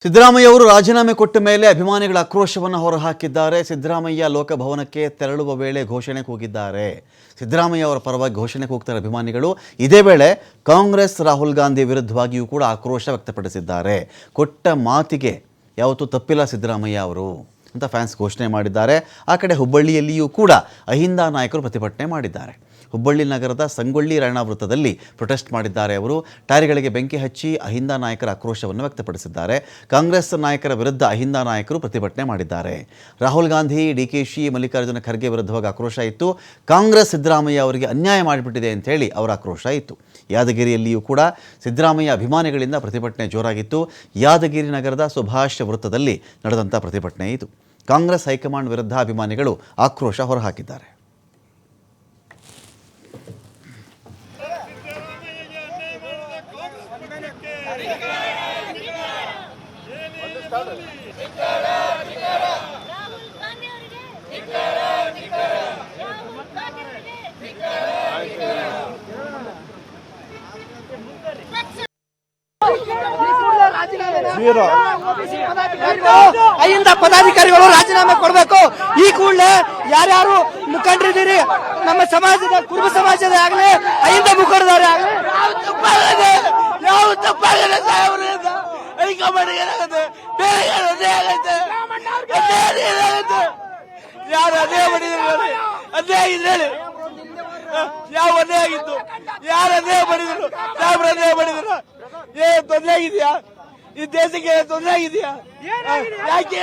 ಸಿದ್ದರಾಮಯ್ಯ ಅವರು ರಾಜೀನಾಮೆ ಕೊಟ್ಟ ಮೇಲೆ ಅಭಿಮಾನಿಗಳ ಆಕ್ರೋಶವನ್ನು ಹೊರಹಾಕಿದ್ದಾರೆ. ಸಿದ್ದರಾಮಯ್ಯ ಲೋಕಭವನಕ್ಕೆ ತೆರಳುವ ವೇಳೆ ಘೋಷಣೆ ಕೂಗಿದ್ದಾರೆ. ಸಿದ್ದರಾಮಯ್ಯ ಅವರ ಪರವಾಗಿ ಘೋಷಣೆ ಕೂಗ್ತಾರೆ ಅಭಿಮಾನಿಗಳು. ಇದೇ ವೇಳೆ ಕಾಂಗ್ರೆಸ್ ರಾಹುಲ್ ಗಾಂಧಿ ವಿರುದ್ಧವಾಗಿಯೂ ಕೂಡ ಆಕ್ರೋಶ ವ್ಯಕ್ತಪಡಿಸಿದ್ದಾರೆ. ಕೊಟ್ಟ ಮಾತಿಗೆ ಯಾವತ್ತೂ ತಪ್ಪಿಲ್ಲ ಸಿದ್ದರಾಮಯ್ಯ ಅವರು ಅಂತ ಫ್ಯಾನ್ಸ್ ಘೋಷಣೆ ಮಾಡಿದ್ದಾರೆ. ಆ ಕಡೆ ಹುಬ್ಬಳ್ಳಿಯಲ್ಲಿಯೂ ಕೂಡ ಅಹಿಂದ ನಾಯಕರು ಪ್ರತಿಭಟನೆ ಮಾಡಿದ್ದಾರೆ. ಹುಬ್ಬಳ್ಳಿ ನಗರದ ಸಂಗೊಳ್ಳಿ ರಾಯಣ್ಣ ವೃತ್ತದಲ್ಲಿ ಪ್ರೊಟೆಸ್ಟ್ ಮಾಡಿದ್ದಾರೆ. ಅವರು ಟೈರ್ಗಳಿಗೆ ಬೆಂಕಿ ಹಚ್ಚಿ ಅಹಿಂದ ನಾಯಕರ ಆಕ್ರೋಶವನ್ನು ವ್ಯಕ್ತಪಡಿಸಿದ್ದಾರೆ. ಕಾಂಗ್ರೆಸ್ ನಾಯಕರ ವಿರುದ್ಧ ಅಹಿಂದ ನಾಯಕರು ಪ್ರತಿಭಟನೆ ಮಾಡಿದ್ದಾರೆ. ರಾಹುಲ್ ಗಾಂಧಿ, ಡಿಕೆಶಿ, ಮಲ್ಲಿಕಾರ್ಜುನ ಖರ್ಗೆ ವಿರುದ್ಧವಾಗಿ ಆಕ್ರೋಶ ಇತ್ತು. ಕಾಂಗ್ರೆಸ್ ಸಿದ್ದರಾಮಯ್ಯ ಅವರಿಗೆ ಅನ್ಯಾಯ ಮಾಡಿಬಿಟ್ಟಿದೆ ಅಂತೇಳಿ ಅವರ ಆಕ್ರೋಶ ಇತ್ತು. ಯಾದಗಿರಿಯಲ್ಲಿಯೂ ಕೂಡ ಸಿದ್ದರಾಮಯ್ಯ ಅಭಿಮಾನಿಗಳಿಂದ ಪ್ರತಿಭಟನೆ ಜೋರಾಗಿತ್ತು. ಯಾದಗಿರಿ ನಗರದ ಸುಭಾಷ್ ವೃತ್ತದಲ್ಲಿ ನಡೆದಂಥ ಪ್ರತಿಭಟನೆ ಇದು. ಕಾಂಗ್ರೆಸ್ ಹೈಕಮಾಂಡ್ ವಿರುದ್ಧ ಅಭಿಮಾನಿಗಳು ಆಕ್ರೋಶ ಹೊರಹಾಕಿದ್ದಾರೆ. ಅಹಿಂದ ಪದಾಧಿಕಾರಿಗಳು ರಾಜೀನಾಮೆ ಕೊಡಬೇಕು. ಈ ಕೂಡಲೇ ಯಾರ್ಯಾರು ಮುಖಂಡರಿದ್ದೀರಿ, ನಮ್ಮ ಸಮಾಜದ ಕುರುಬ ಸಮಾಜದ ಆಗಲಿ ಅಹಿಂದ ಮುಖಂಡರವರೇ ಆಗಲಿ ಯಾವ ತಪ್ಪಾಗಿದೆ ಯಾರು ಅದೇ ಮಾಡಿದ್ರು, ಅದೇ ಹೇಳಿ ಯಾವ ಅದೇ ಆಗಿತ್ತು, ಯಾರು ಅದೇ ಮಾಡಿದ್ರು, ಸಾಬ್ರ ಅದೇ ಮಾಡಿದ್ರು. ತೊಂದರೆ ಆಗಿದ್ಯಾ ಈ ದೇಶಕ್ಕೆ? ತೊಂದರೆ ಆಗಿದೆಯಾ? ಯಾಕೆ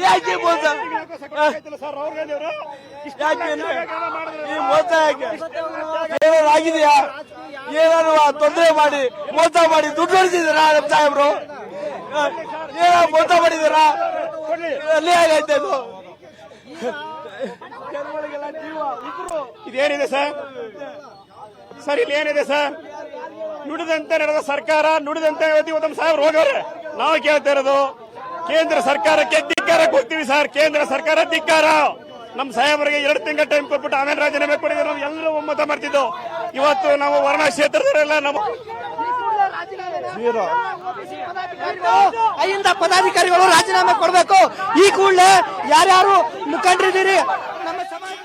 ಯಾಕೆ ಮೋಸ? ಯಾಕೆ ಈ ಮೋಸ ಯಾಕೆ? ಏನಾದ್ರು ಆಗಿದೆಯಾ? ಏನಾದ್ರು ತೊಂದರೆ ಮಾಡಿ ಮೋಸ ಮಾಡಿ ದುಡ್ಡು ಹೊಡಿಸಿದಾರಾ ನಮ್ಮ ಸಾಹೇಬ್ರು? ಏನಾದ್ರು ಮೋಸ ಮಾಡಿದಾರಾ? ಅಲ್ಲೇ ಆಗೈತೆ ಇದು. ಇದೇನಿದೆ ಸರ್ ಇಲ್ಲಿ ಏನಿದೆ ಸರ್? ನುಡಿದಂತೆ ನಡೆದ ಸರ್ಕಾರ, ನುಡಿದಂತೆ ಇವತ್ತು ನಮ್ಮ ಸಾಹೇಬ್ರು ಹೋಗವ್ರೆ. ನಾವು ಕೇಳ್ತಾ ಇರೋದು ಕೇಂದ್ರ ಸರ್ಕಾರಕ್ಕೆ ಧಿಕ್ಕಾರ ಕೊಡ್ತೀವಿ ಸರ್. ಕೇಂದ್ರ ಸರ್ಕಾರ ಧಿಕ್ಕಾರ. ನಮ್ಮ ಸಾಹೇಬರಿಗೆ 2 ತಿಂಗಳ ಟೈಮ್ ಕೊಟ್ಬಿಟ್ಟು ಆಮೇಲೆ ರಾಜೀನಾಮೆ ಕೊಟ್ಟಿದ್ರು. ನಾವು ಎಲ್ಲರೂ ಒಮ್ಮತ ಮಾಡ್ತಿದ್ದೋ. ಇವತ್ತು ನಾವು ವರ್ಣ ಕ್ಷೇತ್ರದವರೆಲ್ಲ ನಮ್ಮ ಅಹಿಂದ ಪದಾಧಿಕಾರಿಗಳು ರಾಜೀನಾಮೆ ಕೊಡಬೇಕು. ಈ ಕೂಡಲೇ ಯಾರ್ಯಾರು ಮುಖಂಡರಿದ್ದೀರಿ, ನಮ್ಮ ಸಮಾಜ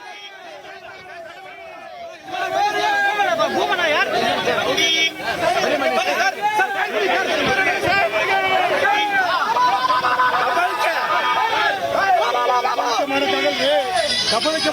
ಕಪಲಕ್ಕೆ